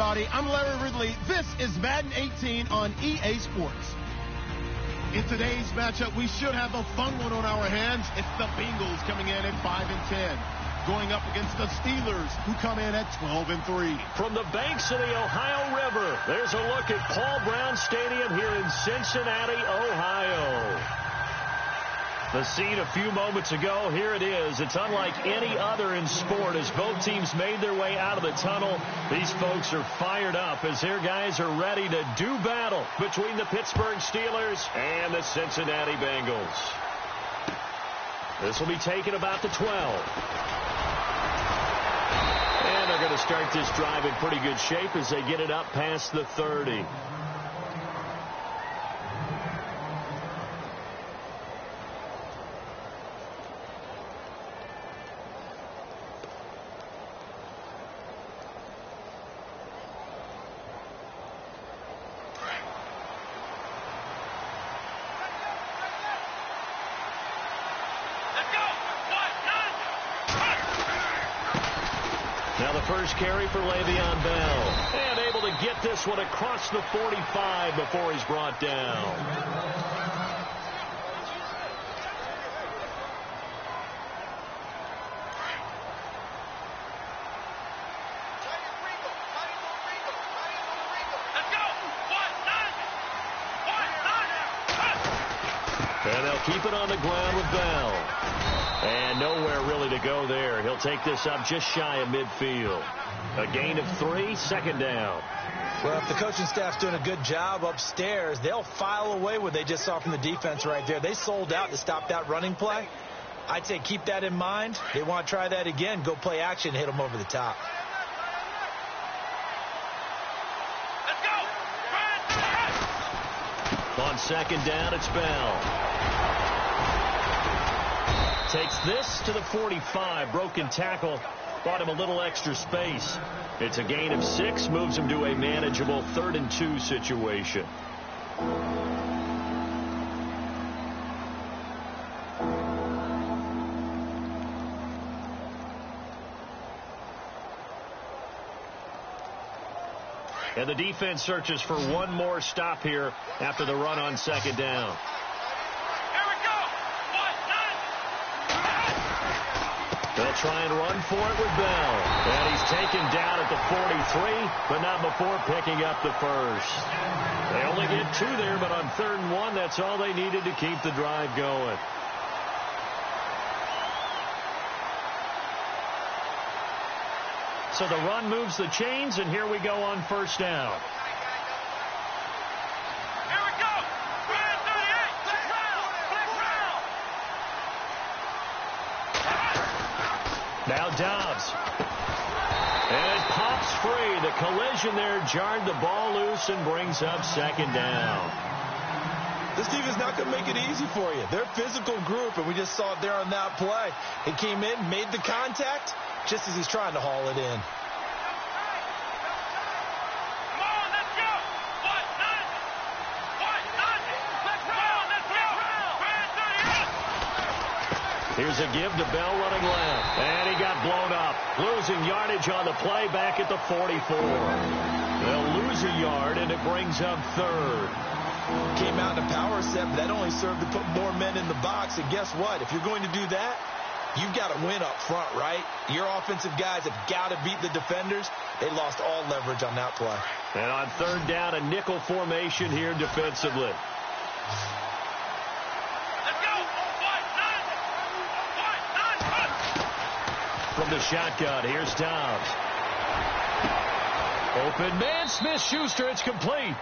everybody. I'm Larry Ridley. This is Madden 18 on EA Sports. In today's matchup, we should have a fun one on our hands. It's the Bengals coming in at 5-10, going up against the Steelers, who come in at 12-3. From the banks of the Ohio River, there's a look at Paul Brown Stadium here in Cincinnati, Ohio. The scene a few moments ago, here it is. It's unlike any other in sport as both teams made their way out of the tunnel. These folks are fired up as their guys are ready to do battle between the Pittsburgh Steelers and the Cincinnati Bengals. This will be taken about the 12. And they're going to start this drive in pretty good shape as they get it up past the 30. Now the first carry for Le'Veon Bell. And able to get this one across the 45 before he's brought down. And they'll keep it on the ground with Bell. And nowhere really to go there. He'll take this up just shy of midfield. A gain of 3, second down. Well, if the coaching staff's doing a good job upstairs, they'll file away what they just saw from the defense right there. They sold out to stop that running play. I'd say keep that in mind. They want to try that again. Go play action, hit them over the top. Let's go. On second down, it's Bell. Takes this to the 45. Broken tackle. Bought him a little extra space. It's a gain of 6. Moves him to a manageable 3rd and 2 situation. And the defense searches for one more stop here after the run on second down. They'll try and run for it with Bell. And he's taken down at the 43, but not before picking up the first. They only get 2 there, but on 3rd and 1, that's all they needed to keep the drive going. So the run moves the chains, and here we go on first down. Now Dobbs. And it pops free. The collision there jarred the ball loose and brings up second down. This defense not going to make it easy for you. They're a physical group, and we just saw it there on that play. He came in, made the contact, just as he's trying to haul it in. Here's a give to Bell running left. And he got blown up. Losing yardage on the play back at the 44. They'll lose a yard, and it brings up 3rd. Came out in a power set, but that only served to put more men in the box. And guess what? If you're going to do that, you've got to win up front, right? Your offensive guys have got to beat the defenders. They lost all leverage on that play. And on 3rd down, a nickel formation here defensively. From the shotgun, here's Dobbs. Open man, Smith-Schuster, it's complete.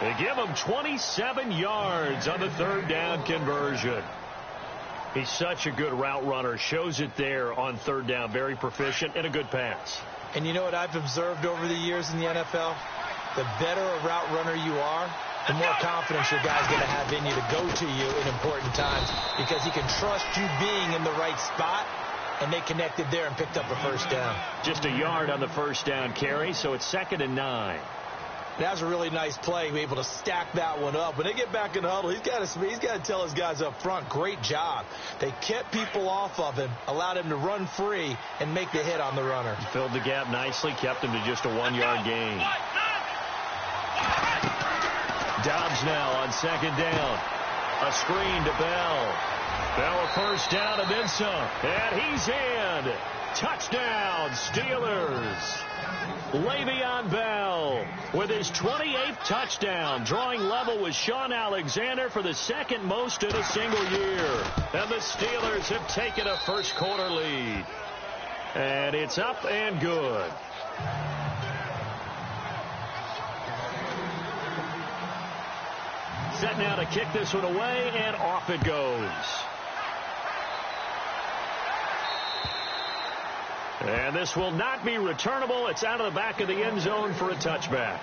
They give him 27 yards on the 3rd down conversion. He's such a good route runner. Shows it there on 3rd down. Very proficient and a good pass. And you know what I've observed over the years in the NFL? The better a route runner you are, the more confidence your guy's going to have in you to go to you in important times because he can trust you being in the right spot. And they connected there and picked up a first down. Just a yard on the first down carry, so it's 2nd and 9. That's a really nice play, be able to stack that one up. When they get back in the huddle, he's got to tell his guys up front, great job. They kept people off of him, allowed him to run free and make the hit on the runner. Filled the gap nicely, kept him to just a 1-yard gain. Dobbs now on second down. A screen to Bell. Bell a first down and then some. And he's in. Touchdown, Steelers. Le'Veon Bell with his 28th touchdown, drawing level with Sean Alexander for the second most in a single year. And the Steelers have taken a first-quarter lead. And it's up and good. Set now to kick this one away, and off it goes. And this will not be returnable. It's out of the back of the end zone for a touchback.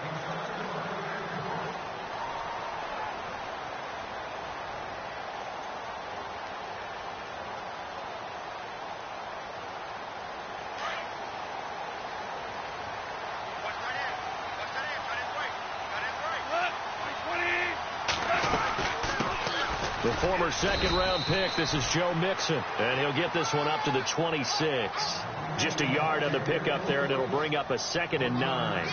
The former second-round pick, this is Joe Mixon, and he'll get this one up to the 26. Just a yard on the pickup there, and it'll bring up a 2nd and 9.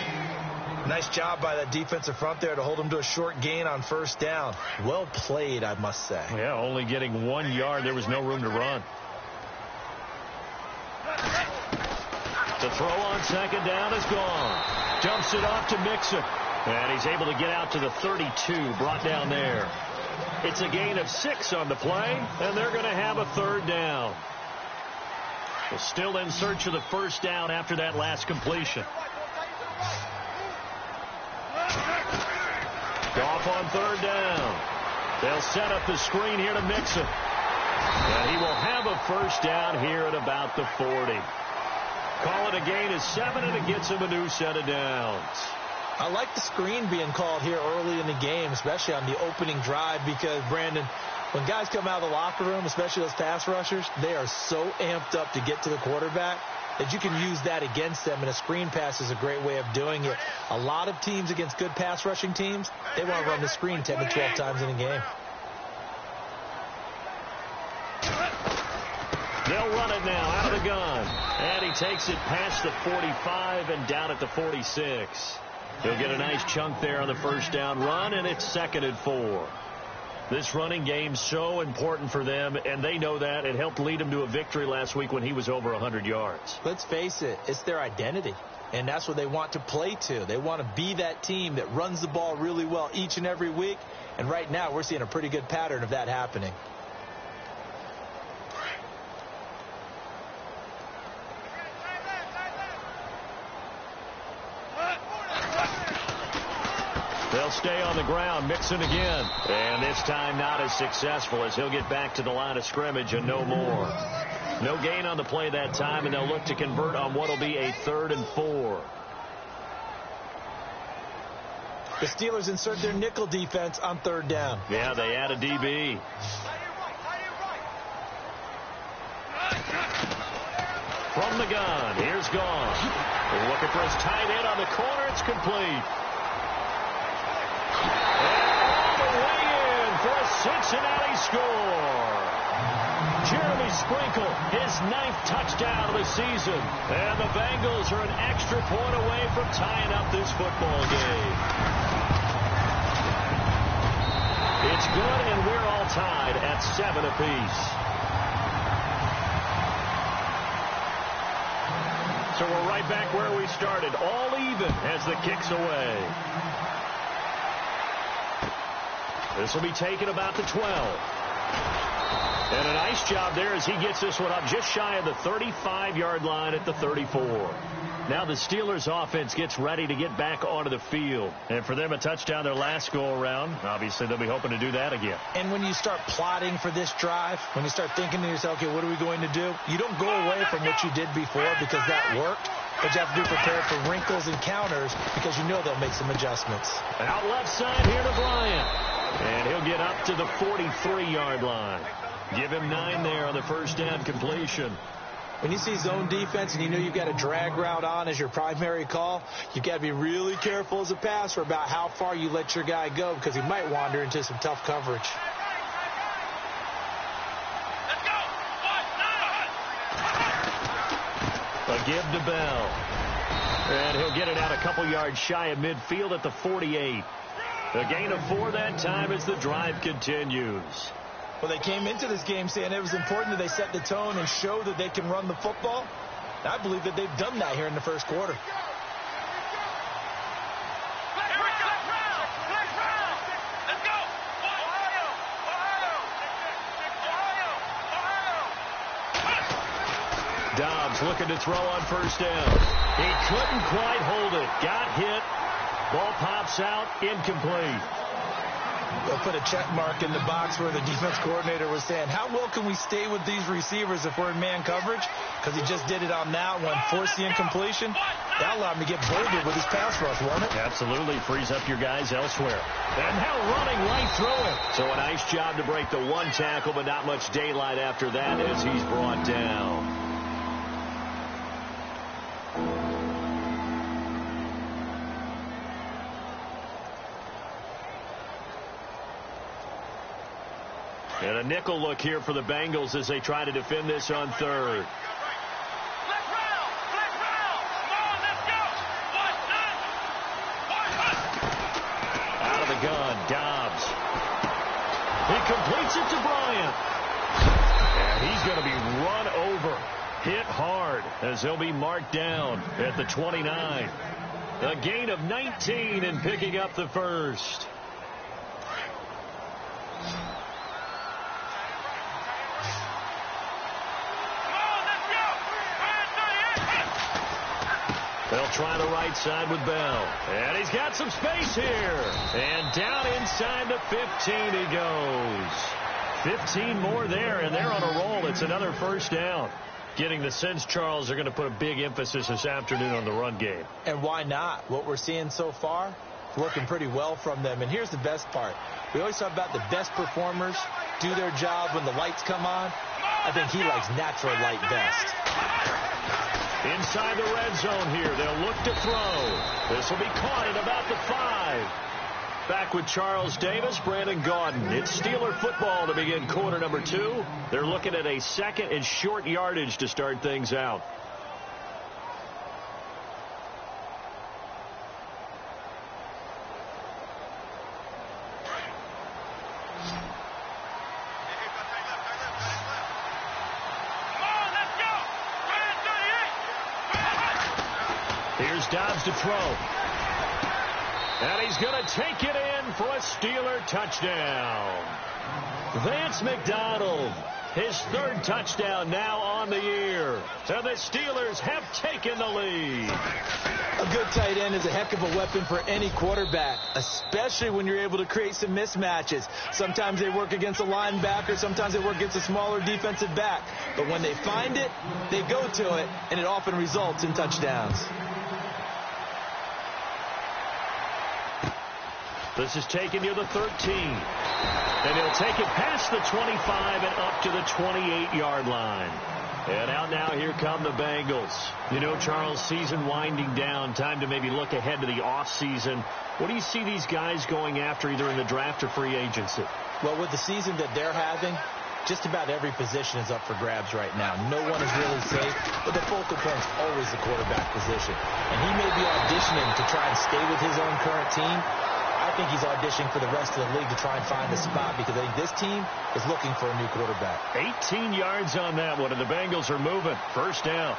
Nice job by that defensive front there to hold him to a short gain on first down. Well played, I must say. Yeah, only getting 1 yard. There was no room to run. The throw on second down is gone. Dumps it off to Mixon, and he's able to get out to the 32, brought down there. It's a gain of 6 on the play, and they're going to have a 3rd down. Well, still in search of the first down after that last completion. Goff on 3rd down. They'll set up the screen here to Mixon. And he will have a first down here at about the 40. Call it a gain of 7, and it gets him a new set of downs. I like the screen being called here early in the game, especially on the opening drive, because, Brandon, when guys come out of the locker room, especially those pass rushers, they are so amped up to get to the quarterback that you can use that against them, and a screen pass is a great way of doing it. A lot of teams against good pass rushing teams, they want to run the screen 10 to 12 times in a game. They'll run it now out of the gun. And he takes it past the 45 and down at the 46. He'll get a nice chunk there on the first down run, and it's 2nd and 4. This running game's so important for them, and they know that. It helped lead them to a victory last week when he was over 100 yards. Let's face it, it's their identity, and that's what they want to play to. They want to be that team that runs the ball really well each and every week, and right now we're seeing a pretty good pattern of that happening. They'll stay on the ground. Mixon again. And this time not as successful, as he'll get back to the line of scrimmage and no more. No gain on the play that time, and they'll look to convert on what will be a 3rd and 4. The Steelers insert their nickel defense on 3rd down. Yeah, they add a DB. From the gun, here's Goff. They're looking for his tight end on the corner. It's complete. For a Cincinnati score. Jeremy Sprinkle, his 9th touchdown of the season. And the Bengals are an extra point away from tying up this football game. It's good, and we're all tied at 7 apiece. So we're right back where we started, all even as the kick's away. This will be taken about the 12. And a nice job there as he gets this one up just shy of the 35-yard line at the 34. Now the Steelers offense gets ready to get back onto the field. And for them, a touchdown their last go-around. Obviously, they'll be hoping to do that again. And when you start plotting for this drive, when you start thinking to yourself, okay, what are we going to do? You don't go away from what you did before because that worked. But you have to be prepared for wrinkles and counters because you know they'll make some adjustments. Out left side here to Bryant. And he'll get up to the 43-yard line. Give him 9 there on the first down completion. When you see zone defense and you know you've got a drag route on as your primary call, you've got to be really careful as a passer about how far you let your guy go because he might wander into some tough coverage. A give to Bell. And he'll get it out a couple yards shy of midfield at the 48. A gain of 4 that time as the drive continues. Well, they came into this game saying it was important that they set the tone and show that they can run the football. I believe that they've done that here in the first quarter. Dobbs looking to throw on first down. He couldn't quite hold it. Got hit. Ball pops out. Incomplete. They'll put a check mark in the box where the defense coordinator was saying, how well can we stay with these receivers if we're in man coverage? Because he just did it on that one. Forced the incompletion. That allowed him to get bolder with his pass rush, won't it? Absolutely. Frees up your guys elsewhere. And now running right through it. So a nice job to break the one tackle, but not much daylight after that as he's brought down. And a nickel look here for the Bengals as they try to defend this on third. Out of the gun, Dobbs. He completes it to Bryant. And he's going to be run over. Hit hard as he'll be marked down at the 29. A gain of 19 and picking up the first. They'll try the right side with Bell. And he's got some space here. And down inside the 15 he goes. 15 more there, and they're on a roll. It's another first down. Getting the sense, Charles, they're going to put a big emphasis this afternoon on the run game. And why not? What we're seeing so far is working pretty well from them. And here's the best part. We always talk about the best performers do their job when the lights come on. I think he likes natural light best. Inside the red zone here. They'll look to throw. This will be caught at about the 5. Back with Charles Davis, Brandon Gaudin. It's Steeler football to begin quarter number 2. They're looking at a second and short yardage to start things out. Here's Dobbs to throw. And he's going to take it in for a Steeler touchdown. Vance McDonald, his 3rd touchdown now on the year. So the Steelers have taken the lead. A good tight end is a heck of a weapon for any quarterback, especially when you're able to create some mismatches. Sometimes they work against a linebacker. Sometimes they work against a smaller defensive back. But when they find it, they go to it, and it often results in touchdowns. This is taken near the 13. And he'll take it past the 25 and up to the 28-yard line. And out now, here come the Bengals. You know, Charles, season winding down. Time to maybe look ahead to the offseason. What do you see these guys going after either in the draft or free agency? Well, with the season that they're having, just about every position is up for grabs right now. No one is really safe, but the focal point is always the quarterback position. And he may be auditioning to try and stay with his own current team. I think he's auditioning for the rest of the league to try and find a spot because I think this team is looking for a new quarterback. 18 yards on that one, and the Bengals are moving. First down.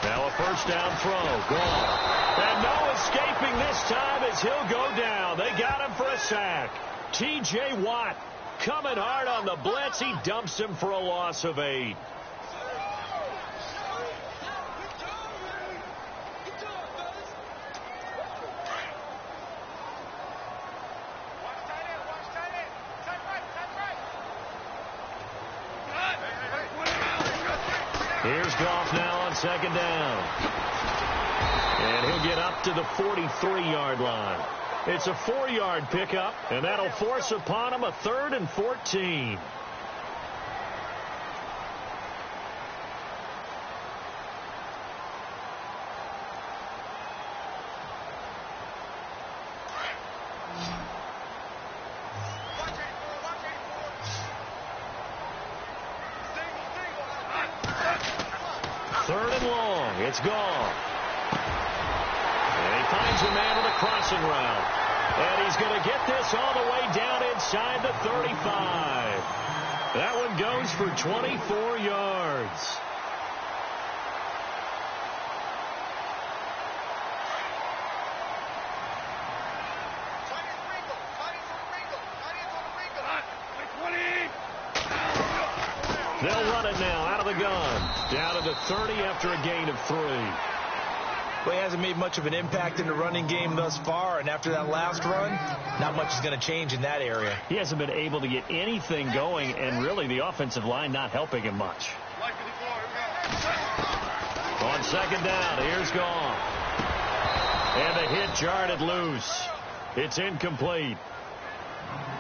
Now a first down throw. Gone. And no escaping this time as he'll go down. They got him for a sack. T.J. Watt coming hard on the blitz. He dumps him for a loss of 8. Here's Goff now on second down. And he'll get up to the 43-yard line. It's a 4-yard pickup, and that'll force upon him a 3rd and 14. It's gone. And he finds a man on a crossing route. And he's going to get this all the way down inside the 35. That one goes for 24 yards. They'll run it now out of the gun. Down to the 30 after a gain of 3. Well, he hasn't made much of an impact in the running game thus far, and after that last run, not much is going to change in that area. He hasn't been able to get anything going, and really the offensive line not helping him much. On second down, here's gone. And the hit jarred it loose. It's incomplete.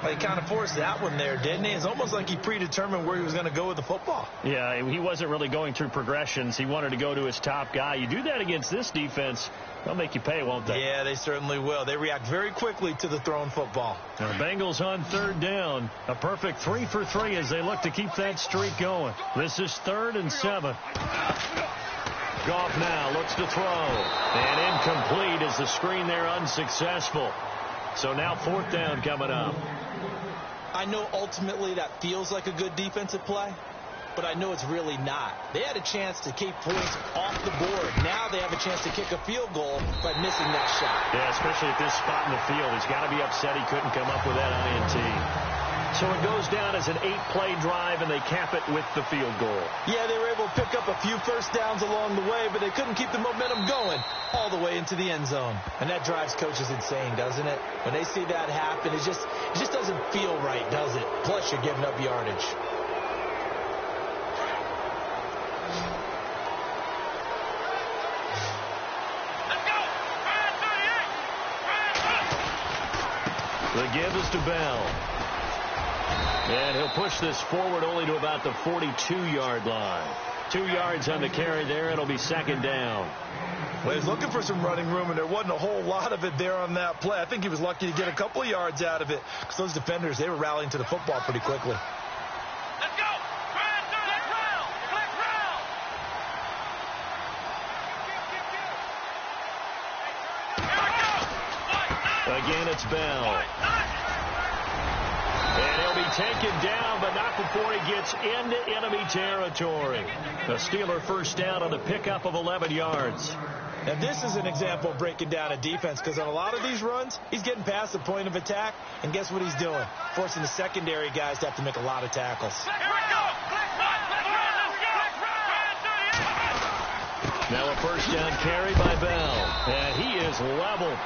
Well, he kind of forced that one there, didn't he? It's almost like he predetermined where he was going to go with the football. Yeah, he wasn't really going through progressions. He wanted to go to his top guy. You do that against this defense, they'll make you pay, won't they? Yeah, they certainly will. They react very quickly to the thrown football. The Bengals on 3rd down. A perfect 3 for 3 as they look to keep that streak going. This is 3rd and 7. Goff now looks to throw. And incomplete as the screen there unsuccessful. So now 4th down coming up. I know ultimately that feels like a good defensive play, but I know it's really not. They had a chance to keep points off the board. Now they have a chance to kick a field goal by missing that shot. Yeah, especially at this spot in the field. He's got to be upset he couldn't come up with that INT. So it goes down as an 8-play drive, and they cap it with the field goal. Yeah, they were able to pick up a few first downs along the way, but they couldn't keep the momentum going all the way into the end zone. And that drives coaches insane, doesn't it? When they see that happen, it just doesn't feel right, does it? Plus, you're giving up yardage. The give is to Bell. And he'll push this forward only to about the 42-yard line. 2 yards on the carry there. It'll be 2nd down. Well, he's looking for some running room, and there wasn't a whole lot of it there on that play. I think he was lucky to get a couple of yards out of it because those defenders, they were rallying to the football pretty quickly. Let's go! Again, it's Bell. And he'll be taken down, but not before he gets into enemy territory. A Steeler 1st down on the pickup of 11 yards. Now, this is an example of breaking down a defense because on a lot of these runs, he's getting past the point of attack, and guess what he's doing? Forcing the secondary guys to have to make a lot of tackles. Now a 1st down carry by Bell, and he is leveled.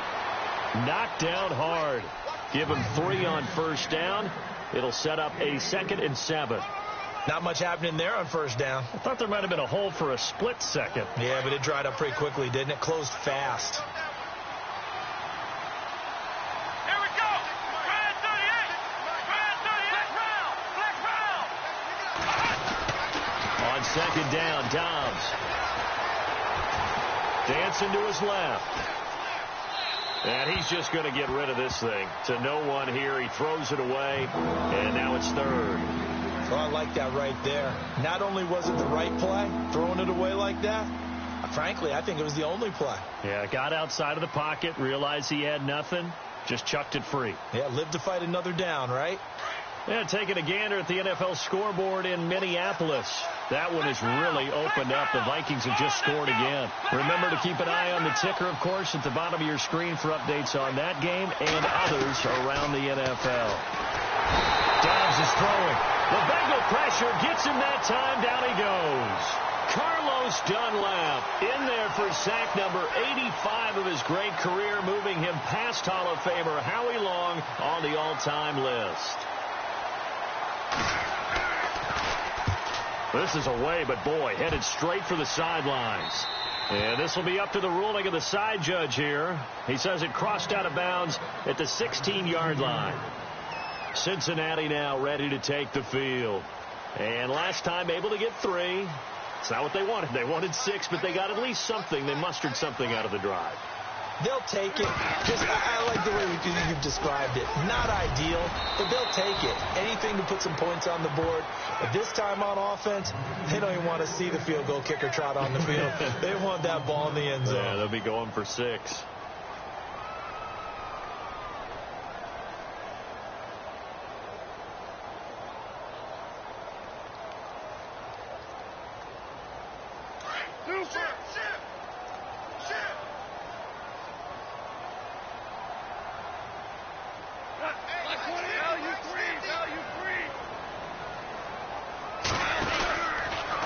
Knocked down hard. Give him 3 on 1st down. It'll set up a 2nd and 7. Not much happening there on 1st down. I thought there might have been a hole for a split second. Yeah, but it dried up pretty quickly, didn't it? Closed fast. Here we go. Brand 38. Brand 38. On 2nd down, Dobbs. Dancing to his left. And he's just going to get rid of this thing. To no one here. He throws it away. And now it's 3rd. Well, I like that right there. Not only was it the right play, throwing it away like that, frankly, I think it was the only play. Yeah, got outside of the pocket, realized he had nothing, just chucked it free. Yeah, lived to fight another down, right? Yeah, taking a gander at the NFL scoreboard in Minneapolis. That one has really opened up. The Vikings have just scored again. Remember to keep an eye on the ticker, of course, at the bottom of your screen for updates on that game and others around the NFL. Dobbs is throwing. The Bengal pressure gets him that time. Down he goes. Carlos Dunlap in there for sack number 85 of his great career, moving him past Hall of Famer Howie Long on the all-time list. This is away, but boy, headed straight for the sidelines. And this will be up to the ruling of the side judge here. He says it crossed out of bounds at the 16-yard line. Cincinnati now ready to take the field. And last time able to get 3. It's not what they wanted. They wanted 6, but they got at least something. They mustered something out of the drive. They'll take it. I like the way you've described it. Not ideal, but they'll take it. Anything to put some points on the board. But this time on offense, they don't even want to see the field goal kicker trot on the field. They want that ball in the end zone. Yeah, they'll be going for 6.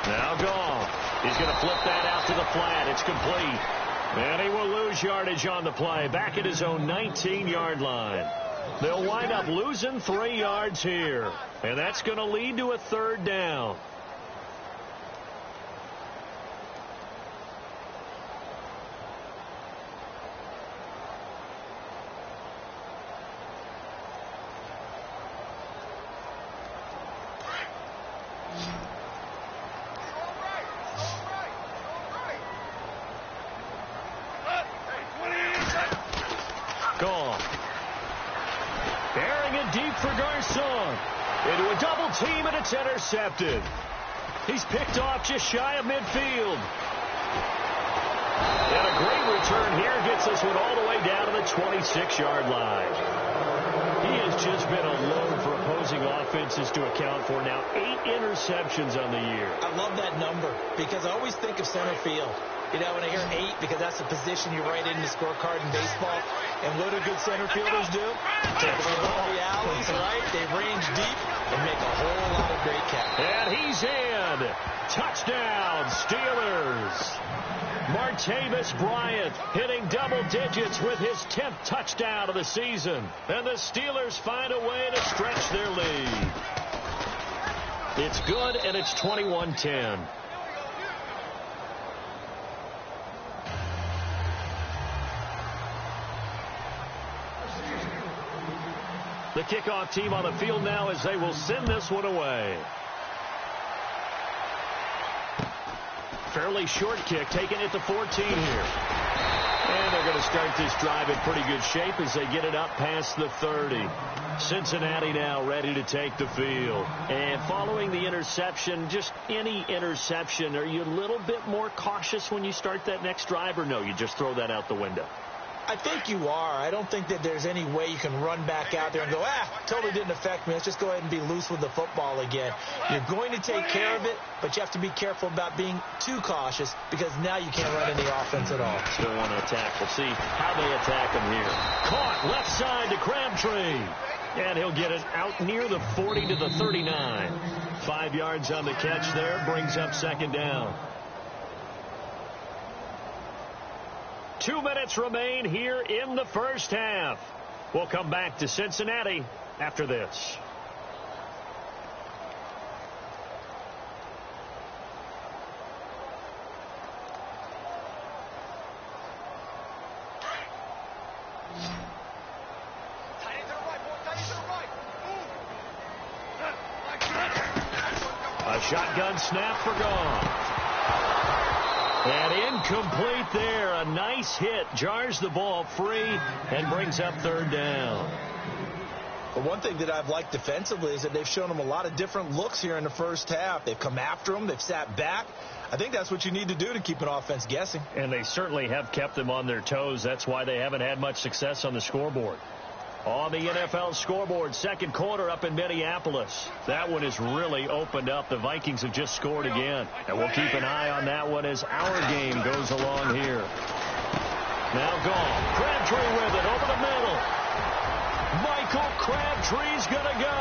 Now gone. He's going to flip that out to the flat. It's complete. And he will lose yardage on the play. Back at his own 19-yard line. They'll wind up losing 3 yards here. And that's going to lead to a 3rd down. Gone. Bearing it deep for Garcon. Into a double team, and it's intercepted. He's picked off just shy of midfield. And a great return here gets this one all the way down to the 26-yard line. He has just been a load for opposing offenses to account for. Now 8 interceptions on the year. I love that number because I always think of center field. You know, when I hear 8, because that's the position you write in the scorecard in baseball. And what do good center fielders do? Take the ball in the alleys, right? They range deep and make a whole lot of great catches. And he's in. Touchdown, Steelers. Martavis Bryant hitting double digits with his 10th touchdown of the season. And the Steelers find a way to stretch their lead. It's good, and it's 21-10. The kickoff team on the field now as they will send this one away. Fairly short kick, taken at the 14 here. And they're going to start this drive in pretty good shape as they get it up past the 30. Cincinnati now ready to take the field. And following the interception, just any interception, are you a little bit more cautious when you start that next drive, or no, you just throw that out the window? I think you are. I don't think that there's any way you can run back out there and go, totally didn't affect me. Let's just go ahead and be loose with the football again. You're going to take care of it, but you have to be careful about being too cautious because now you can't run any offense at all. Still want to attack. We'll see how they attack him here. Caught left side to Crabtree. And he'll get it out near the 40 to the 39. 5 yards on the catch there. Brings up 2nd down. 2 minutes remain here in the first half. We'll come back to Cincinnati after this. A shotgun snap for Goff. And incomplete there. A nice hit. Jars the ball free and brings up 3rd down. But one thing that I've liked defensively is that they've shown them a lot of different looks here in the first half. They've come after them. They've sat back. I think that's what you need to do to keep an offense guessing. And they certainly have kept them on their toes. That's why they haven't had much success on the scoreboard. On the NFL scoreboard, 2nd quarter up in Minneapolis. That one is really opened up. The Vikings have just scored again. And we'll keep an eye on that one as our game goes along here. Now Goff. Crabtree with it over the middle. Michael Crabtree's going to go.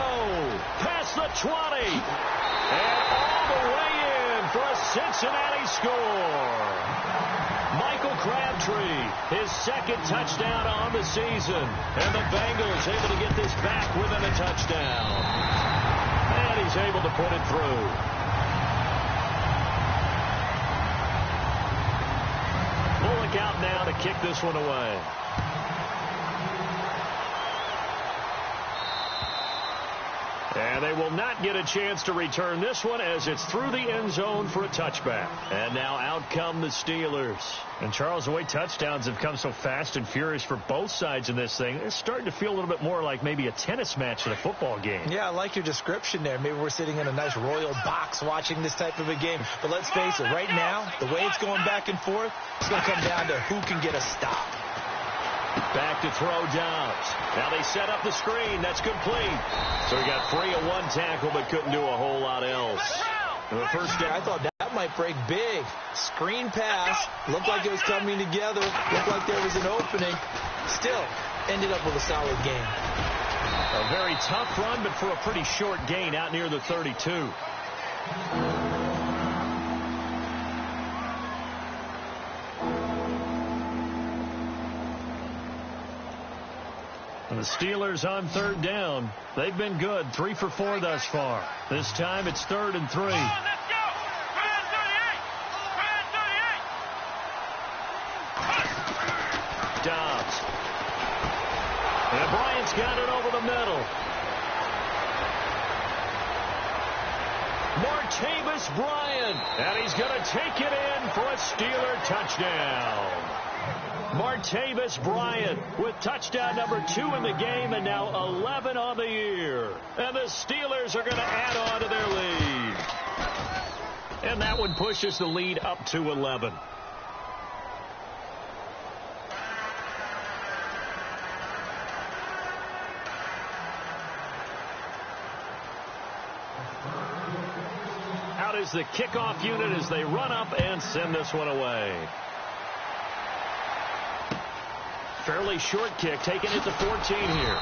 Past the 20. And all the way in for a Cincinnati score. Michael Crabtree, his 2nd touchdown on the season. And the Bengals able to get this back within a touchdown. And he's able to put it through. to kick this one away. And they will not get a chance to return this one as it's through the end zone for a touchback. And now out come the Steelers. And Charles, the way touchdowns have come so fast and furious for both sides in this thing, it's starting to feel a little bit more like maybe a tennis match than a football game. Yeah, I like your description there. Maybe we're sitting in a nice royal box watching this type of a game. But let's face it, right now, the way it's going back and forth, it's going to come down to who can get a stop. Back to throw Dobbs. Now they set up the screen. That's complete. So he got free of one tackle but couldn't do a whole lot else. And the first down, I thought that might break big. Screen pass. Looked like it was coming together. Looked like there was an opening. Still ended up with a solid game. A very tough run, but for a pretty short gain out near the 32. And the Steelers on third down. They've been good, 3 for 4 thus far. This time it's 3rd and 3. Let's go! Command 38! Dobbs. And Bryant's got it over the middle. Martavis Bryant. And he's going to take it in for a Steeler touchdown. Martavis Bryant with touchdown number 2 in the game and now 11 on the year. And the Steelers are going to add on to their lead. And that one pushes the lead up to 11. Out is the kickoff unit as they run up and send this one away. Fairly short kick, taking it to 14 here.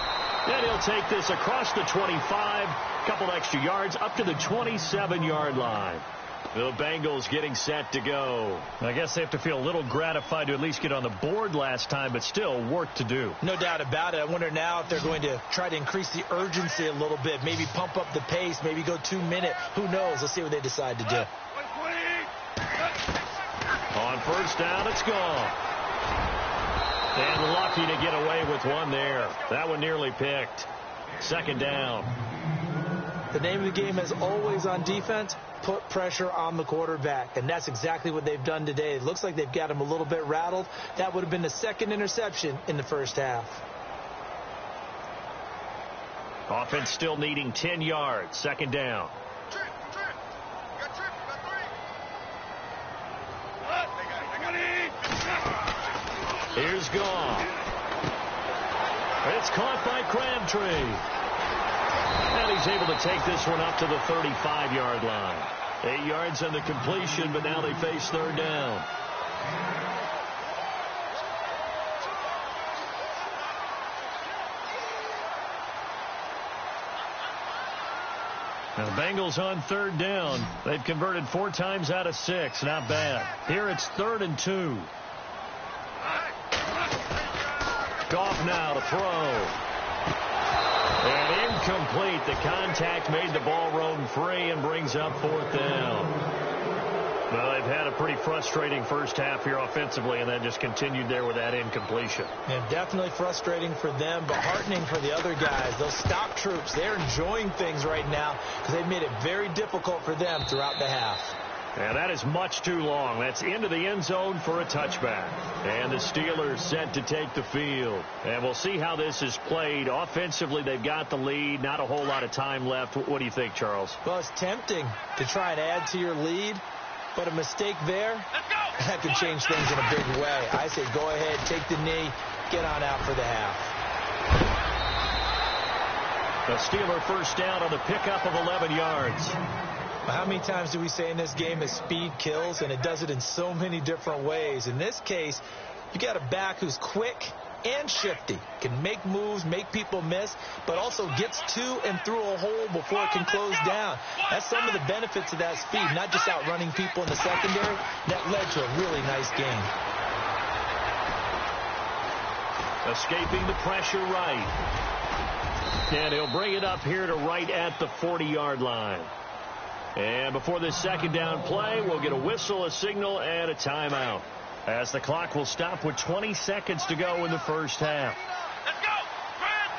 Then he'll take this across the 25, couple extra yards, up to the 27-yard line. The Bengals getting set to go. I guess they have to feel a little gratified to at least get on the board last time, but still work to do. No doubt about it. I wonder now if they're going to try to increase the urgency a little bit, maybe pump up the pace, maybe go 2-minute. Who knows? Let's see what they decide to do. On first down, it's gone. And lucky to get away with one there. That one nearly picked. 2nd down. The name of the game is always on defense, put pressure on the quarterback. And that's exactly what they've done today. It looks like they've got him a little bit rattled. That would have been the 2nd interception in the first half. Offense still needing 10 yards. 2nd down. Here's gone. It's caught by Crabtree. And he's able to take this one up to the 35-yard line. 8 yards on the completion, but now they face 3rd down. Now the Bengals on 3rd down. They've converted 4 times out of 6. Not bad. Here it's 3rd and 2. Goff now to throw. And incomplete. The contact made the ball roam free and brings up 4th down. Well, they've had a pretty frustrating first half here offensively, and then just continued there with that incompletion. And definitely frustrating for them, but heartening for the other guys. Those stop troops, they're enjoying things right now because they've made it very difficult for them throughout the half. And that is much too long. That's into the end zone for a touchback. And the Steelers set to take the field. And we'll see how this is played. Offensively, they've got the lead. Not a whole lot of time left. What do you think, Charles? Well, it's tempting to try and add to your lead, but a mistake there, that could change things in a big way. I say go ahead, take the knee, get on out for the half. The Steeler first down on the pickup of 11 yards. How many times do we say in this game that speed kills, and it does it in so many different ways? In this case, you got a back who's quick and shifty, can make moves, make people miss, but also gets to and through a hole before it can close down. That's some of the benefits of that speed, not just outrunning people in the secondary. That led to a really nice game. Escaping the pressure right. And he'll bring it up here to right at the 40-yard line. And before this 2nd down play, we'll get a whistle, a signal, and a timeout. As the clock will stop with 20 seconds to go in the first half. Let's go. Brand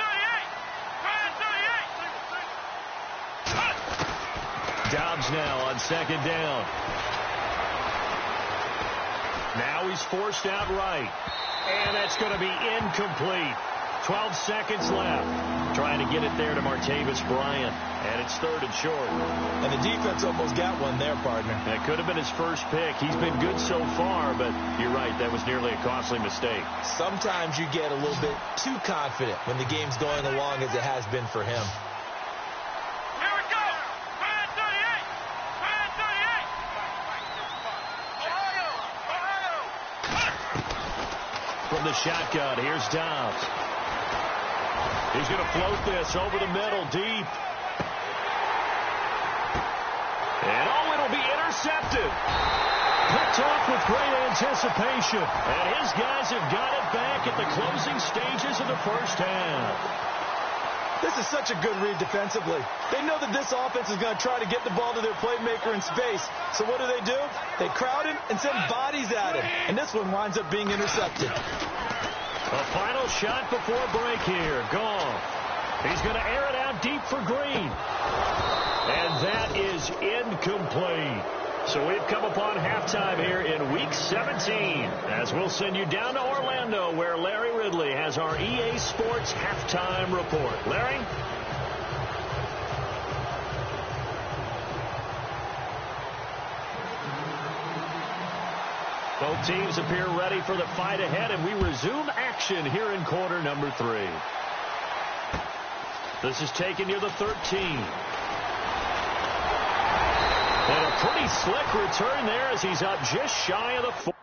38. Dobbs now on second down. Now he's forced out right. And that's going to be incomplete. 12 seconds left. Trying to get it there to Martavis Bryant. And it's third and short. And the defense almost got one there, partner. That could have been his first pick. He's been good so far, but you're right, that was nearly a costly mistake. Sometimes you get a little bit too confident when the game's going along as it has been for him. Here we go. Brand 38. Brand 38. Ohio. From the shotgun, here's Dobbs. He's going to float this over the middle, deep. And it'll be intercepted. Picked off with great anticipation. And his guys have got it back at the closing stages of the first half. This is such a good read defensively. They know that this offense is going to try to get the ball to their playmaker in space. So what do? They crowd him and send bodies at him. And this one winds up being intercepted. A final shot before break here. Goff. He's going to air it out deep for Green. And that is incomplete. So we've come upon halftime here in Week 17. As we'll send you down to Orlando, where Larry Ridley has our EA Sports halftime report. Larry? Both teams appear ready for the fight ahead, and we resume action here in quarter number 3. This is taken near the 13. And a pretty slick return there as he's up just shy of the 4.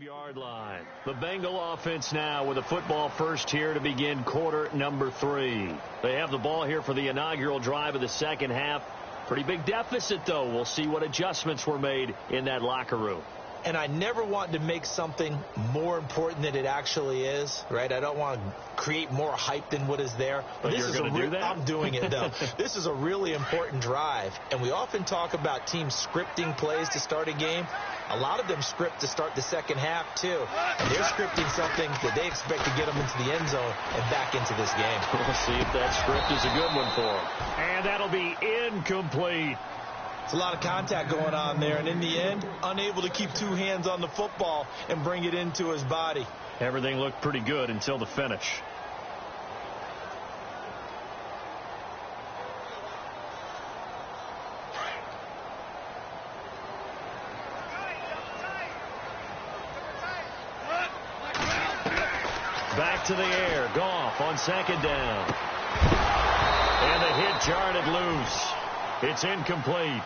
Yard line. The Bengal offense now with a football first here to begin quarter number 3. They have the ball here for the inaugural drive of the second half. Pretty big deficit, though. We'll see what adjustments were made in that locker room. And I never want to make something more important than it actually is, right? I don't want to create more hype than what is there. But this you're going to do that? I'm doing it, though. This is a really important drive. And we often talk about teams scripting plays to start a game. A lot of them script to start the second half, too. And they're scripting something that they expect to get them into the end zone and back into this game. We'll see if that script is a good one for them. And that'll be incomplete. It's a lot of contact going on there, and in the end, unable to keep two hands on the football and bring it into his body. Everything looked pretty good until the finish. Back to the air. Goff on second down. And the hit jarred it loose. It's incomplete.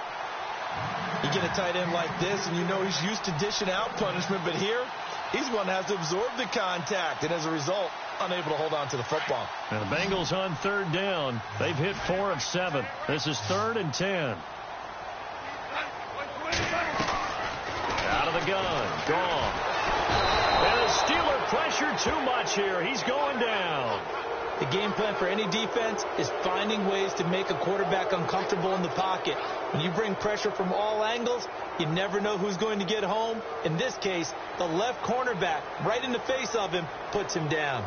You get a tight end like this, and you know he's used to dishing out punishment, but here, he's one that has to absorb the contact, and as a result, unable to hold on to the football. And the Bengals on third down. They've hit 4 of 7. This is 3rd and 10. Out of the gun. Gone. And the Steeler pressure too much here. He's going down. The game plan for any defense is finding ways to make a quarterback uncomfortable in the pocket. When you bring pressure from all angles, you never know who's going to get home. In this case, the left cornerback, right in the face of him, puts him down.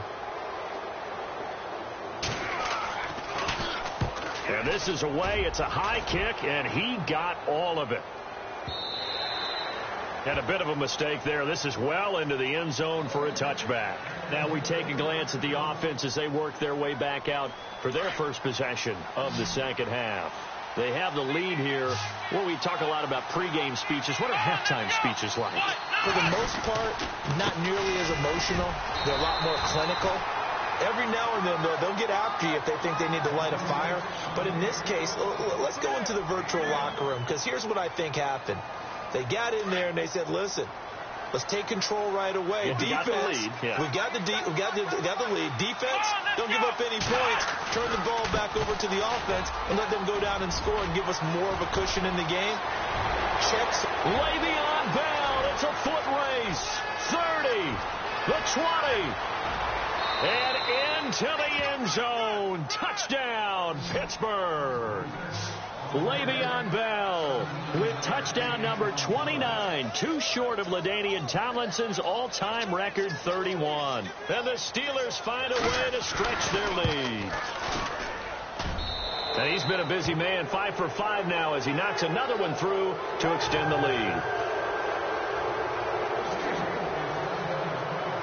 And this is away. It's a high kick, and he got all of it. And a bit of a mistake there. This is well into the end zone for a touchback. Now we take a glance at the offense as they work their way back out for their first possession of the second half. They have the lead here. Well, we talk a lot about pregame speeches. What are halftime speeches like? For the most part, not nearly as emotional. They're a lot more clinical. Every now and then, they'll get after you if they think they need to light a fire. But in this case, let's go into the virtual locker room, because here's what I think happened. They got in there and they said, listen, let's take control right away. Yeah, defense, we've got the lead. Defense, don't give up any points. Turn the ball back over to the offense and let them go down and score and give us more of a cushion in the game. Checks. Le'Veon Bell, it's a foot race. 30, the 20, and into the end zone. Touchdown, Pittsburgh. Le'Veon Bell with touchdown number 29, too short of LaDainian Tomlinson's all-time record 31. And the Steelers find a way to stretch their lead. And he's been a busy man, 5 for 5 now as he knocks another one through to extend the lead.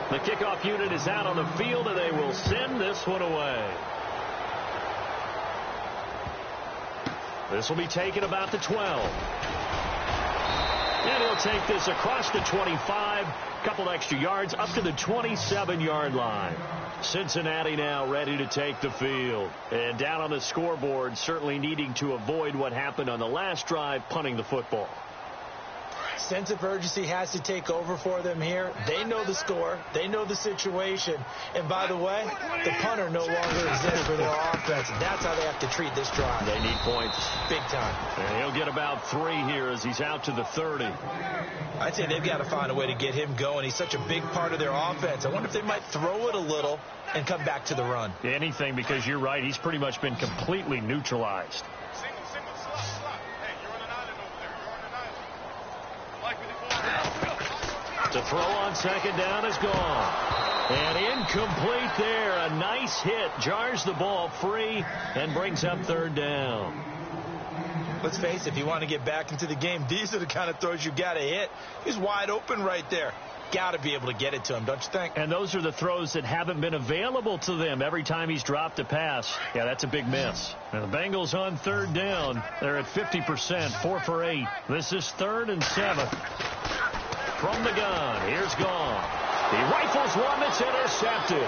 The kickoff unit is out on the field, and they will send this one away. This will be taken about the 12. And he'll take this across the 25, a couple extra yards, up to the 27-yard line. Cincinnati now ready to take the field. And down on the scoreboard, certainly needing to avoid what happened on the last drive, punting the football. Sense of urgency has to take over for them here. They know the score. They know the situation. And by the way, the punter no longer exists for their offense. That's how they have to treat this drive. They need points. Big time. And he'll get about 3 here as he's out to the 30. I'd say they've got to find a way to get him going. He's such a big part of their offense. I wonder if they might throw it a little and come back to the run. Anything, because you're right. He's pretty much been completely neutralized. To throw on second down is gone. And incomplete there. A nice hit. Jars the ball free and brings up third down. Let's face it, if you want to get back into the game, these are the kind of throws you got to hit. He's wide open right there. Got to be able to get it to him, don't you think? And those are the throws that haven't been available to them every time he's dropped a pass. Yeah, that's a big miss. And the Bengals on third down. They're at 50%, 4 for 8. This is 3rd and 7. From the gun, here's Gone. He rifles one that's intercepted.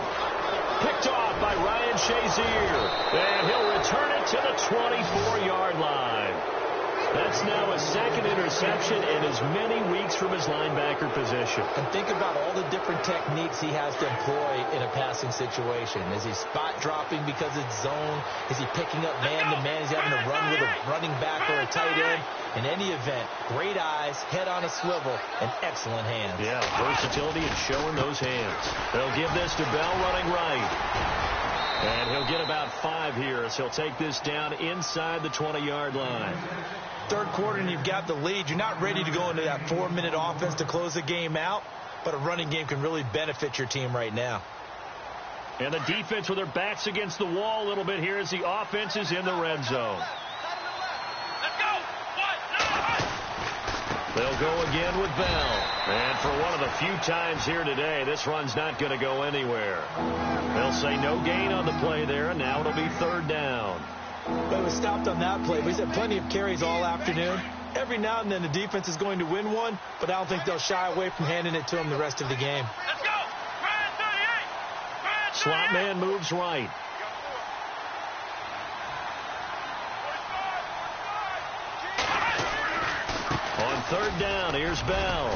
Picked off by Ryan Shazier. And he'll return it to the 24-yard line. That's now a second interception in as many weeks from his linebacker position. And think about all the different techniques he has to employ in a passing situation. Is he spot dropping because it's zone? Is he picking up man-to-man? Is he having to run with a running back or a tight end? In any event, great eyes, head on a swivel, and excellent hands. Yeah, versatility and showing those hands. They'll give this to Bell running right. And he'll get about 5 here as he'll take this down inside the 20-yard line. Third quarter and you've got the lead. You're not ready to go into that 4-minute offense to close the game out, but a running game can really benefit your team right now. And the defense with their backs against the wall a little bit here as the offense is in the red zone. They'll go again with Bell. And for one of the few times here today, this run's not going to go anywhere. They'll say no gain on the play there, and now it'll be third down. But it was stopped on that play. But he's had plenty of carries all afternoon. Every now and then the defense is going to win one, but I don't think they'll shy away from handing it to him the rest of the game. Let's go! Brand 38! Slot man moves right. On third down, here's Bell.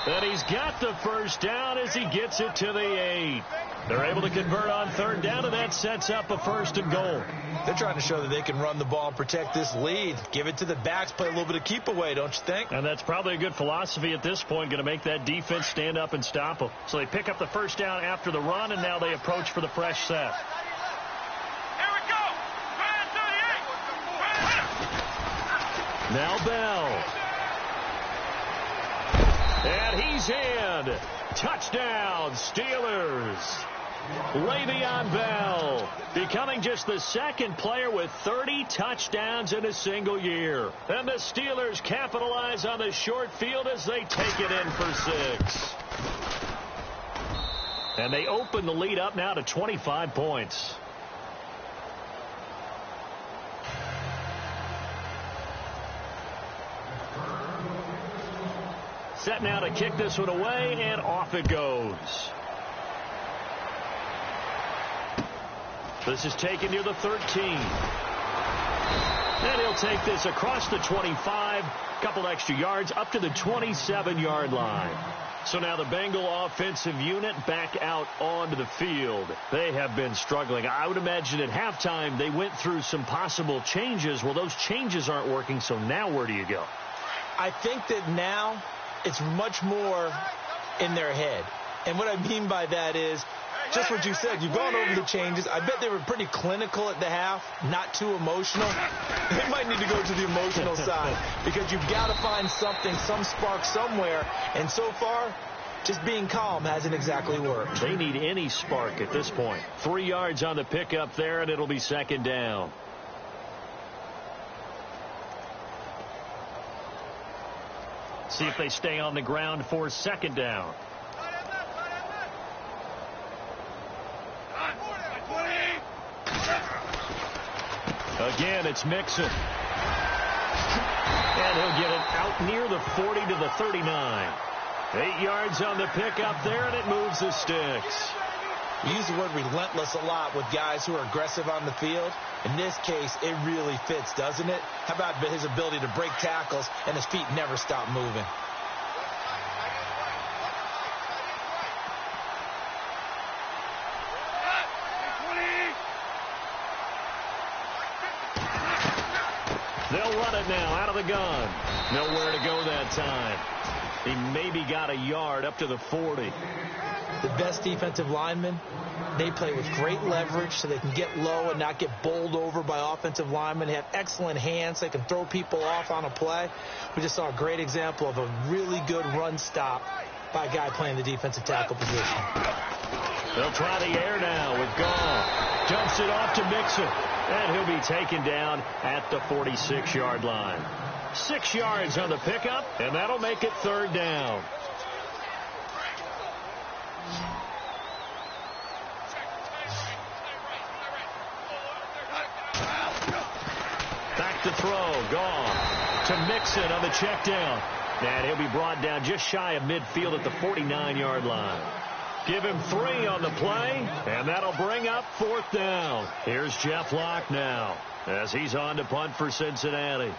And he's got the first down as he gets it to the 8. They're able to convert on third down, and that sets up a 1st and goal. They're trying to show that they can run the ball and protect this lead. Give it to the backs, play a little bit of keep away, don't you think? And that's probably a good philosophy at this point, going to make that defense stand up and stop them. So they pick up the first down after the run, and now they approach for the fresh set. Here we go. Grand 38. Now Bell. And he's in. Touchdown, Steelers. Le'Veon Bell becoming just the second player with 30 touchdowns in a single year. And the Steelers capitalize on the short field as they take it in for 6. And they open the lead up now to 25 points. Set now to kick this one away, and off it goes. This is taken near the 13. And he'll take this across the 25, a couple extra yards, up to the 27-yard line. So now the Bengal offensive unit back out onto the field. They have been struggling. I would imagine at halftime they went through some possible changes. Well, those changes aren't working, so now where do you go? I think that now it's much more in their head. And what I mean by that is just what you said. You've gone over the changes. I bet they were pretty clinical at the half, not too emotional. They might need to go to the emotional side because you've got to find something, some spark somewhere. And so far, just being calm hasn't exactly worked. They need any spark at this point. 3 yards on the pickup there, and it'll be 2nd down. See if they stay on the ground for 2nd down. Again, it's Mixon. And he'll get it out near the 40 to the 39. 8 yards on the pickup there, and it moves the sticks. We use the word relentless a lot with guys who are aggressive on the field. In this case, it really fits, doesn't it? How about his ability to break tackles and his feet never stop moving? They'll run it now out of the gun. Nowhere to go that time. He maybe got a yard up to the 40. The best defensive linemen, they play with great leverage so they can get low and not get bowled over by offensive linemen. They have excellent hands. They can throw people off on a play. We just saw a great example of a really good run stop by a guy playing the defensive tackle position. They'll try the air now with Gall. Dumps it off to Mixon. And he'll be taken down at the 46-yard line. 6 yards on the pickup, and that'll make it 3rd down. Back to throw. Gall to Mixon on the check down. And he'll be brought down just shy of midfield at the 49-yard line. Give him 3 on the play, and that'll bring up 4th down. Here's Jeff Locke now as he's on to punt for Cincinnati.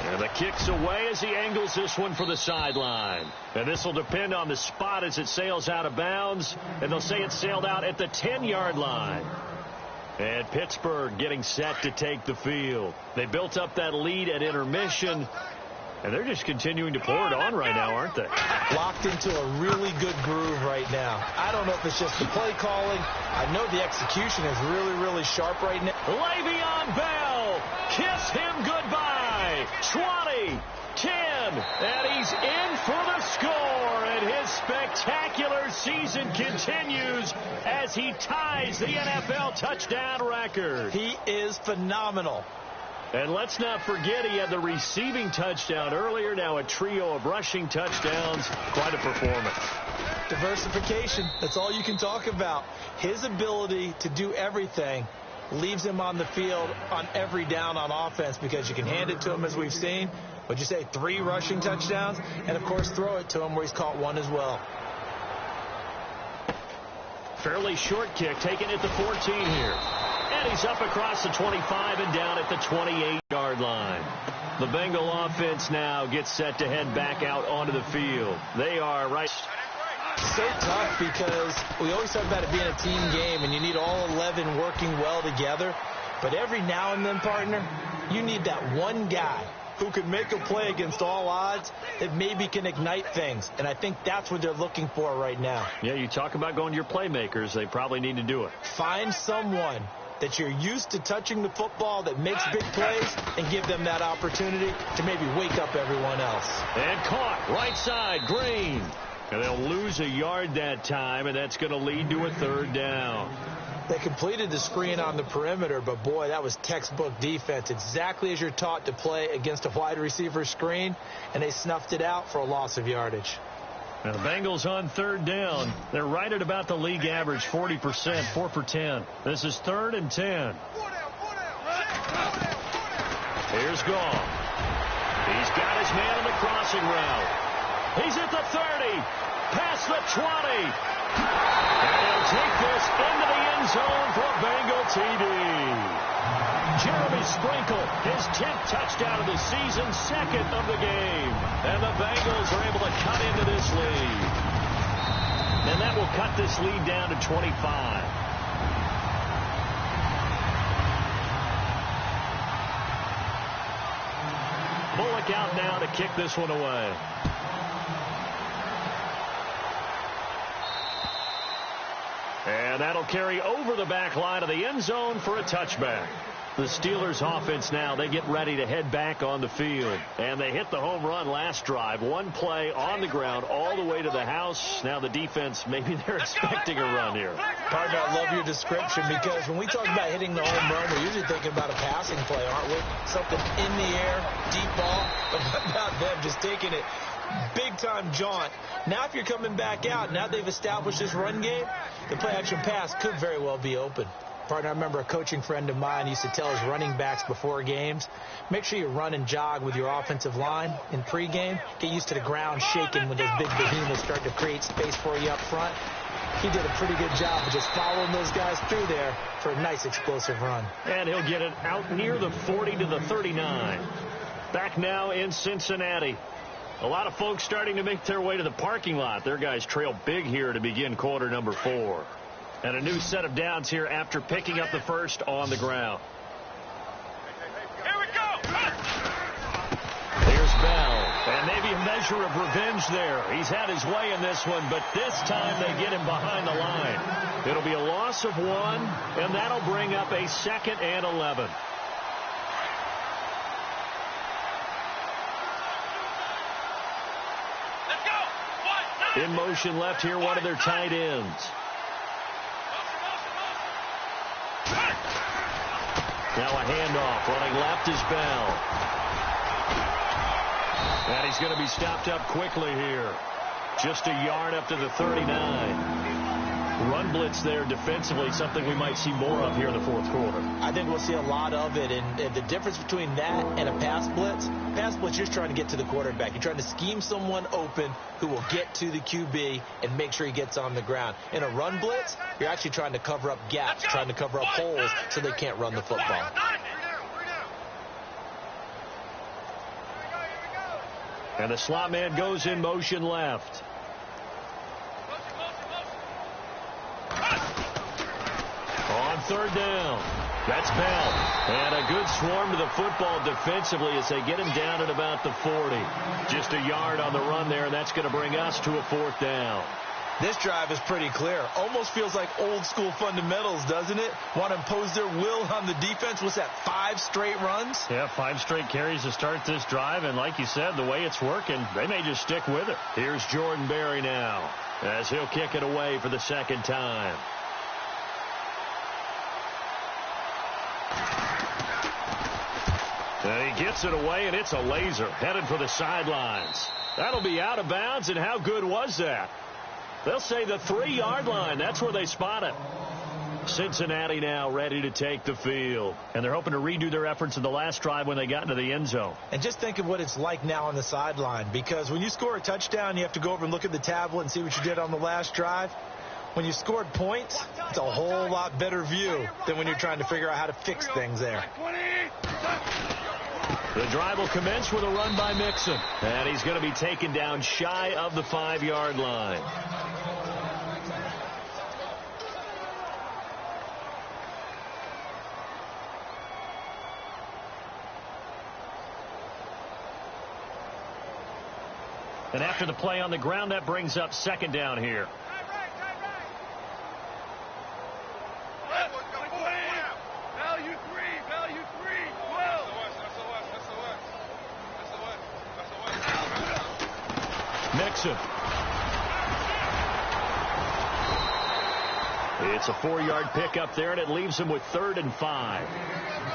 And the kick's away as he angles this one for the sideline. And this will depend on the spot as it sails out of bounds, and they'll say it sailed out at the 10-yard line. And Pittsburgh getting set to take the field. They built up that lead at intermission, and they're just continuing to pour it on right now, aren't they? Locked into a really good groove right now. I don't know if it's just the play calling. I know the execution is really, really sharp right now. Le'Veon Bell, kiss him goodbye. 20, 10, and he's in for the score. And his spectacular season continues as he ties the NFL touchdown record. He is phenomenal. And let's not forget he had the receiving touchdown earlier. Now a trio of rushing touchdowns. Quite a performance. Diversification. That's all you can talk about. His ability to do everything leaves him on the field on every down on offense because you can hand it to him as we've seen. What'd you say, 3 rushing touchdowns? And, of course, throw it to him where he's caught 1 as well. Fairly short kick taken at the 14 here. And he's up across the 25 and down at the 28-yard line. The Bengal offense now gets set to head back out onto the field. They are right. So tough because we always talk about it being a team game, and you need all 11 working well together. But every now and then, partner, you need that one guy who can make a play against all odds that maybe can ignite things. And I think that's what they're looking for right now. Yeah, you talk about going to your playmakers. They probably need to do it. Find someone that you're used to touching the football that makes big plays and give them that opportunity to maybe wake up everyone else. And caught right side, Green. And they'll lose a yard that time, and that's going to lead to a third down. They completed the screen on the perimeter, but, boy, that was textbook defense. Exactly as you're taught to play against a wide receiver screen, and they snuffed it out for a loss of yardage. Now the Bengals on third down. They're right at about the league average, 40%, 4 for 10. This is 3rd and 10. Here's Goff. He's got his man on the crossing route. He's at the 30, past the 20. And he'll take this into the end zone for a Bengal TD. Jeremy Sprinkle, his 10th touchdown of the season, 2nd of the game. And the Bengals are able to cut into this lead. And that will cut this lead down to 25. Bullock out now to kick this one away. And that'll carry over the back line of the end zone for a touchback. The Steelers offense now, they get ready to head back on the field. And they hit the home run last drive. One play on the ground all the way to the house. Now the defense, maybe they're expecting a run here. Partner, I love your description because when we talk about hitting the home run, we're usually thinking about a passing play, aren't we? Something in the air, deep ball. But what about them just taking it big-time jaunt? Now if you're coming back out, now they've established this run game, the play-action pass could very well be open. Partner, I remember a coaching friend of mine used to tell his running backs before games, make sure you run and jog with your offensive line in pregame. Get used to the ground shaking when those big behemoths start to create space for you up front. He did a pretty good job of just following those guys through there for a nice explosive run. And he'll get it out near the 40 to the 39. Back now in Cincinnati. A lot of folks starting to make their way to the parking lot. Their guys trail big here to begin quarter number 4. And a new set of downs here after picking up the first on the ground. Here we go. Here's Bell. And maybe a measure of revenge there. He's had his way in this one, but this time they get him behind the line. It'll be a loss of 1, and that'll bring up a 2nd and 11. Let's go. In motion left here, one of their tight ends. Now a handoff. Running left is Bell. And he's going to be stopped up quickly here. Just a yard up to the 39. Run blitz there defensively, something we might see more of here in the fourth quarter. I think we'll see a lot of it. And the difference between that and a pass blitz, you're just trying to get to the quarterback. You're trying to scheme someone open who will get to the QB and make sure he gets on the ground. In a run blitz, you're actually trying to cover up gaps, trying to cover up holes so they can't run the football. And the slot man goes in motion left. On third down, that's Bell. And a good swarm to the football defensively as they get him down at about the 40. Just a yard on the run there, and that's going to bring us to a 4th down. This drive is pretty clear. Almost feels like old school fundamentals, doesn't it? Want to impose their will on the defense. What's that, 5 straight runs? Yeah, 5 straight carries to start this drive, and like you said, the way it's working, they may just stick with it. Here's Jordan Berry now as he'll kick it away for the 2nd time. And he gets it away, and it's a laser headed for the sidelines. That'll be out of bounds, and how good was that? They'll say the 3-yard line. That's where they spot it. Cincinnati now ready to take the field. And they're hoping to redo their efforts in the last drive when they got into the end zone. And just think of what it's like now on the sideline. Because when you score a touchdown, you have to go over and look at the tablet and see what you did on the last drive. When you scored points, it's a whole lot better view than when you're trying to figure out how to fix things there. The drive will commence with a run by Mixon. And he's going to be taken down shy of the 5-yard line. And after the play on the ground, that brings up second down here. Mixon. It's a 4-yard pickup there, and it leaves him with 3rd and 5.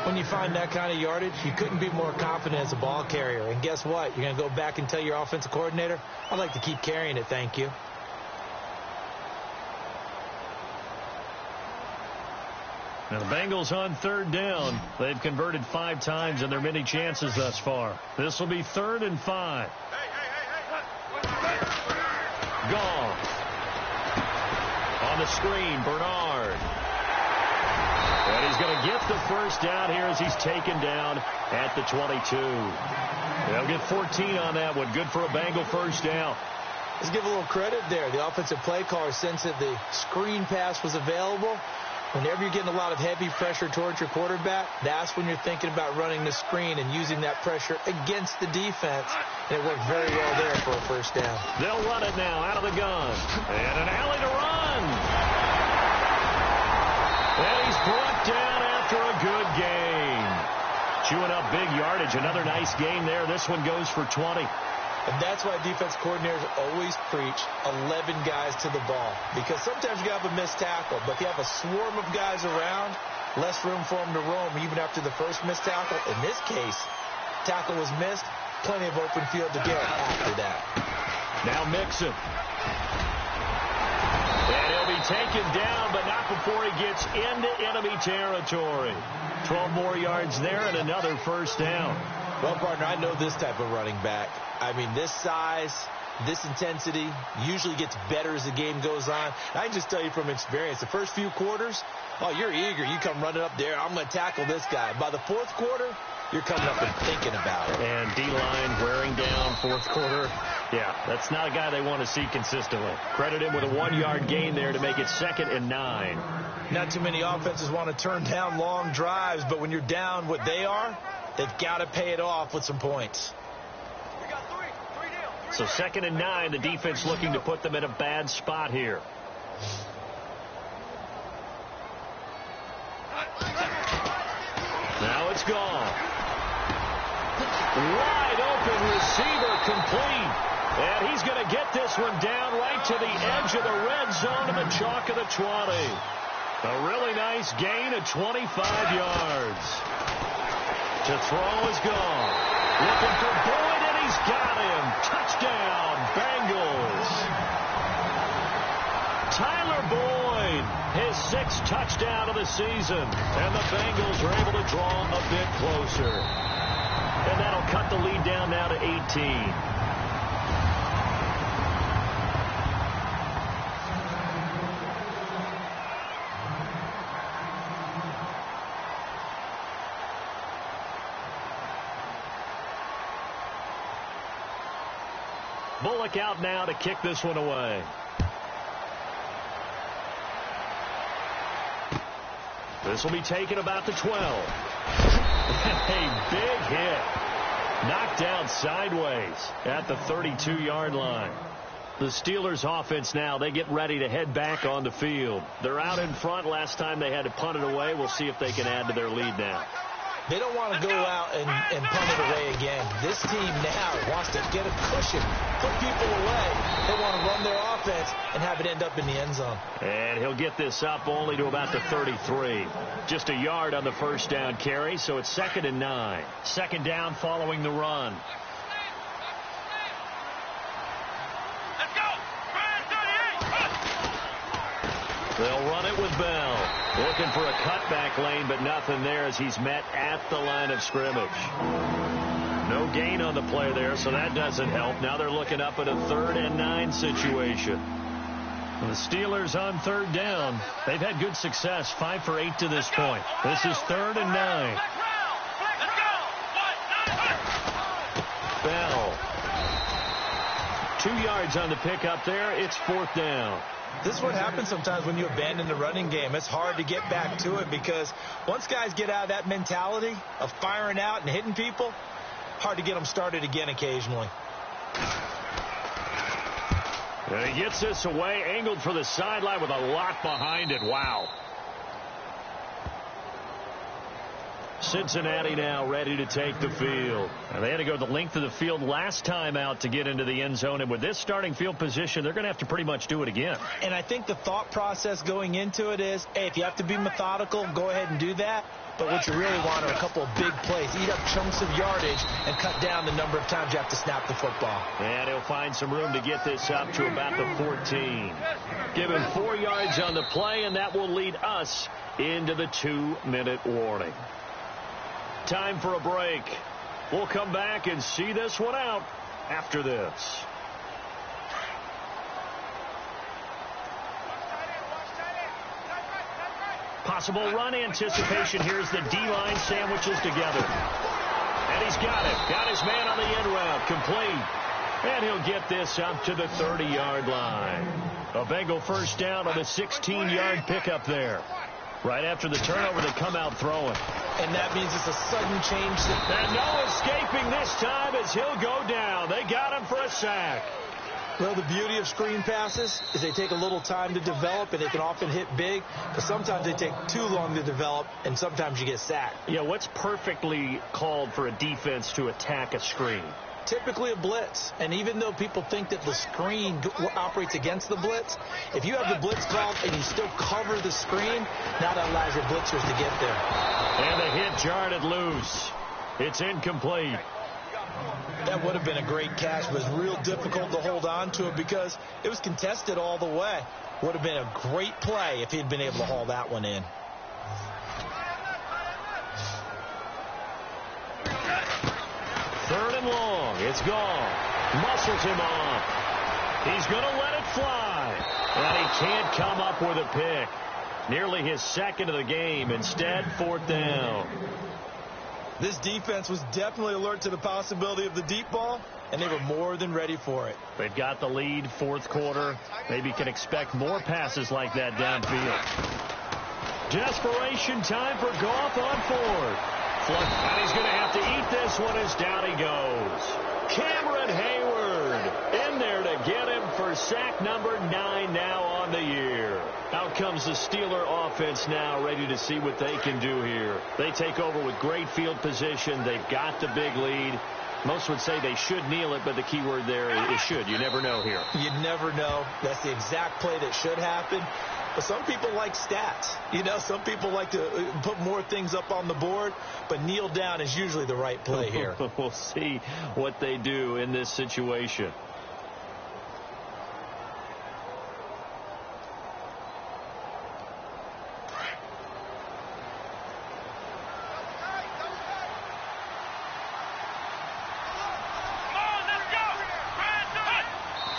When you find that kind of yardage, you couldn't be more confident as a ball carrier. And guess what? You're going to go back and tell your offensive coordinator, I'd like to keep carrying it, thank you. Now the Bengals on 3rd down. They've converted 5 times in their many chances thus far. This will be 3rd and 5. Goff. On the screen, Bernard. And he's going to get the first down here as he's taken down at the 22. They'll get 14 on that one. Good for a Bengal first down. Let's give a little credit there. The offensive play caller sensed that the screen pass was available. Whenever you're getting a lot of heavy pressure towards your quarterback, that's when you're thinking about running the screen and using that pressure against the defense. And it worked very well there for a first down. They'll run it now out of the gun. And an alley to run. And he's brought down after a good game. Chewing up big yardage. Another nice game there. This one goes for 20. And that's why defense coordinators always preach 11 guys to the ball. Because sometimes you have a missed tackle, but if you have a swarm of guys around, less room for them to roam even after the first missed tackle. In this case, tackle was missed, plenty of open field to get after that. Now Mixon. And he'll be taken down, but not before he gets into enemy territory. 12 more yards there and another first down. Well, partner, I know this type of running back. I mean, this size, this intensity usually gets better as the game goes on. I can just tell you from experience, the first few quarters, oh, you're eager. You come running up there. I'm going to tackle this guy. By the fourth quarter, you're coming up and thinking about it. And D-line wearing down fourth quarter. Yeah, that's not a guy they want to see consistently. Credit him with a 1-yard gain there to make it 2nd and 9. Not too many offenses want to turn down long drives, but when you're down what they are, they've got to pay it off with some points. So 2nd and 9, the defense looking to put them in a bad spot here. Now it's gone. Wide open receiver complete. And he's going to get this one down right to the edge of the red zone in the chalk of the 20. A really nice gain of 25 yards. To throw is gone. Looking for Boyd, and he's got him. Touchdown, Bengals. Tyler Boyd, his 6th touchdown of the season. And the Bengals are able to draw a bit closer. And that'll cut the lead down now to 18. Bullock out now to kick this one away. This will be taken about the 12. A big hit. Knocked down sideways at the 32-yard line. The Steelers offense now, they get ready to head back on the field. They're out in front. Last time they had to punt it away. We'll see if they can add to their lead now. They don't want to go out and punt it away again. This team now wants to get a cushion, put people away. They want to run their offense and have it end up in the end zone. And he'll get this up only to about the 33. Just a yard on the first down carry, so it's 2nd and 9. 2nd down following the run. Let's go! They'll run it with Bell. Looking for a cutback lane, but nothing there as he's met at the line of scrimmage. No gain on the play there, so that doesn't help. Now they're looking up at a 3rd and 9 situation. The Steelers on third down. They've had good success, 5 for 8 to this point. This is 3rd and 9. Bell. 2 yards on the pickup there. It's 4th down. This is what happens sometimes when you abandon the running game. It's hard to get back to it because once guys get out of that mentality of firing out and hitting people, hard to get them started again occasionally. And he gets this away, angled for the sideline with a lot behind it. Wow. Cincinnati now ready to take the field. And they had to go the length of the field last time out to get into the end zone. And with this starting field position, they're going to have to pretty much do it again. And I think the thought process going into it is, hey, if you have to be methodical, go ahead and do that. But what you really want are a couple of big plays. Eat up chunks of yardage and cut down the number of times you have to snap the football. And he'll find some room to get this up to about the 14. Give him 4 yards on the play, and that will lead us into the 2-minute warning. Time for a break. We'll come back and see this one out after this. Possible run anticipation. Here's the D-line sandwiches together. And he's got it. Got his man on the end route. Complete. And he'll get this up to the 30-yard line. A Bengal first down on a 16-yard pickup there. Right after the turnover, they come out throwing. And that means it's a sudden change. And no escaping this time as he'll go down. They got him for a sack. Well, the beauty of screen passes is they take a little time to develop, and they can often hit big, but sometimes they take too long to develop, and sometimes you get sacked. Yeah, what's perfectly called for a defense to attack a screen? Typically a blitz. And even though people think that the screen operates against the blitz, if you have the blitz called and you still cover the screen, now that allows your blitzers to get there. And the hit jarred it loose. It's incomplete. That would have been a great catch, but it was real difficult to hold on to it because it was contested all the way. Would have been a great play if he'd been able to haul that one in. Third and long. It's gone. Muscles him off. He's going to let it fly. And he can't come up with a pick. Nearly his second of the game. Instead, 4th down. This defense was definitely alert to the possibility of the deep ball, and they were more than ready for it. They've got the lead, 4th quarter. Maybe can expect more passes like that downfield. Desperation time for Goff on 4th. And he's going to have to eat this one as down he goes. Cameron Hayward in there to get him for sack number 9 now on the year. Out comes the Steeler offense now, ready to see what they can do here. They take over with great field position. They've got the big lead. Most would say they should kneel it, but the key word there is should. You never know here. You never know. That's the exact play that should happen. But some people like stats. You know, some people like to put more things up on the board, but kneel down is usually the right play here. We'll see what they do in this situation.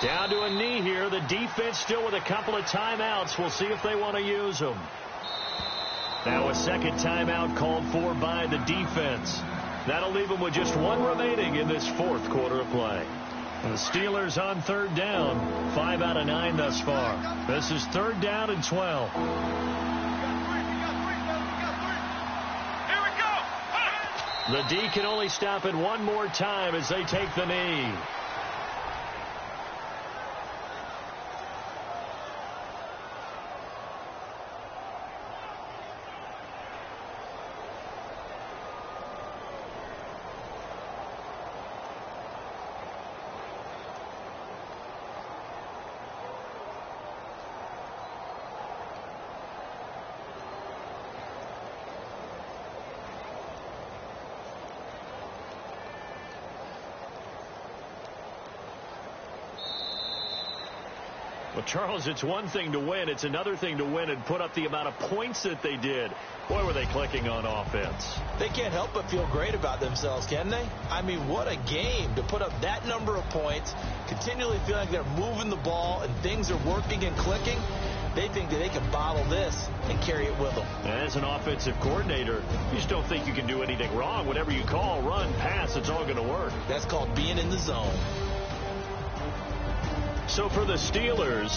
Down to a knee here. The defense still with a couple of timeouts. We'll see if they want to use them. Now a second timeout called for by the defense. That'll leave them with just one remaining in this 4th quarter of play. And the Steelers on 3rd down. 5 out of 9 thus far. This is 3rd down and 12. Here we go. The D can only stop it one more time as they take the knee. Well, Charles, it's one thing to win. It's another thing to win and put up the amount of points that they did. Boy, were they clicking on offense. They can't help but feel great about themselves, can they? I mean, what a game to put up that number of points, continually feel like they're moving the ball and things are working and clicking. They think that they can bottle this and carry it with them. As an offensive coordinator, you just don't think you can do anything wrong. Whatever you call, run, pass, it's all going to work. That's called being in the zone. So for the Steelers,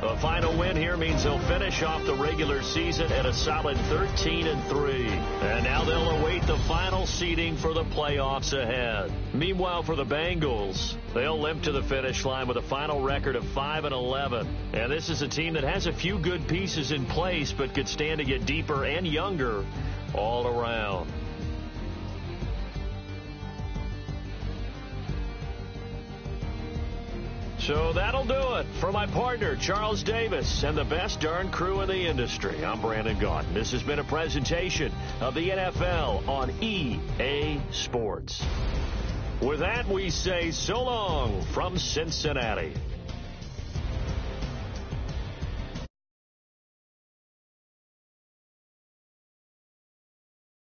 a final win here means they'll finish off the regular season at a solid 13-3. And now they'll await the final seeding for the playoffs ahead. Meanwhile, for the Bengals, they'll limp to the finish line with a final record of 5-11. And this is a team that has a few good pieces in place, but could stand to get deeper and younger all around. So that'll do it for my partner, Charles Davis, and the best darn crew in the industry. I'm Brandon Gaudin. This has been a presentation of the NFL on EA Sports. With that, we say so long from Cincinnati.